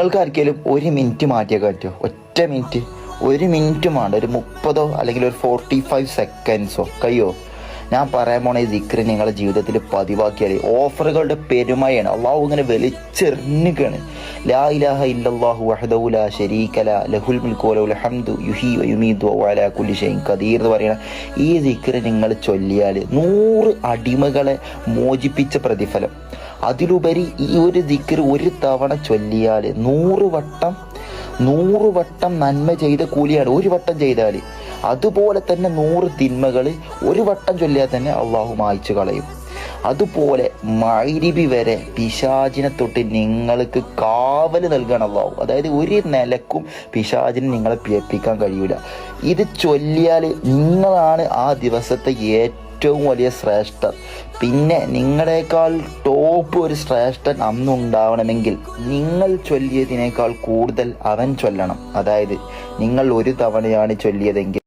നിങ്ങൾക്ക് ആർക്കെങ്കിലും 1 മിനിറ്റ് മാറ്റിയൊക്കെ പറ്റുമോ? ഒറ്റ മിനിറ്റ്, 1 മിനിറ്റും വേണ്ട, ഒരു 30 അല്ലെങ്കിൽ ഒരു 45 സെക്കൻഡ്സോ കഴിയോ? ഞാൻ പറയാൻ പോണ ഈ ദിക്റ് നിങ്ങളുടെ ജീവിതത്തിൽ പതിവാക്കിയാൽ ഓഫറുകളുടെ പെരുമയാണ്. അള്ളാഹു ഇങ്ങനെ വലിച്ചെറിഞ്ഞിക്കാണ്. ലാ ഇലാഹ ഇല്ലല്ലാഹു വഹ്ദഹു ലാ ശരീക ലഹു ലഹുൽ മുൽക്കു വലഹുൽ ഹംദു യുഹ്യി വയുമീതു വഹുവ അലാ കുല്ലി ഷൈഇൻ ഖദീർ എന്ന് പറയുന്ന ഈ ദിക്റ് നിങ്ങൾ ചൊല്ലിയാൽ 100 അടിമകളെ മോചിപ്പിച്ച പ്രതിഫലം. അതിലുപരി ഈ ഒരു ദിക്റ് ഒരു തവണ ചൊല്ലിയാൽ 100 വട്ടം നന്മ ചെയ്ത കൂലിയാണ്. ഒരു വട്ടം ചെയ്താൽ അതുപോലെ തന്നെ 100 തിന്മകൾ ഒരു വട്ടം ചൊല്ലിയാൽ തന്നെ അള്ളാഹു മായ്ച്ചു കളയും. അതുപോലെ മഗ്‌രിബ് വരെ പിശാചിനെ തൊട്ട് നിങ്ങൾക്ക് കാവൽ നൽകണം അള്ളാഹു. അതായത് ഒരു നിലക്കും പിശാചിനെ നിങ്ങളെ പിഴപ്പിക്കാൻ കഴിയൂല. ഇത് ചൊല്ലിയാൽ നിങ്ങളാണ് ആ ദിവസത്തെ ഏറ്റവും വലിയ ശ്രേഷ്ഠർ. പിന്നെ നിങ്ങളെക്കാൾ ടോപ്പ് ഒരു ശ്രേഷ്ഠൻ അന്നുണ്ടാവണമെങ്കിൽ നിങ്ങൾ ചൊല്ലിയതിനേക്കാൾ കൂടുതൽ അവൻ ചൊല്ലണം. അതായത് നിങ്ങൾ ഒരു തവണയാണ് ചൊല്ലിയതെങ്കിൽ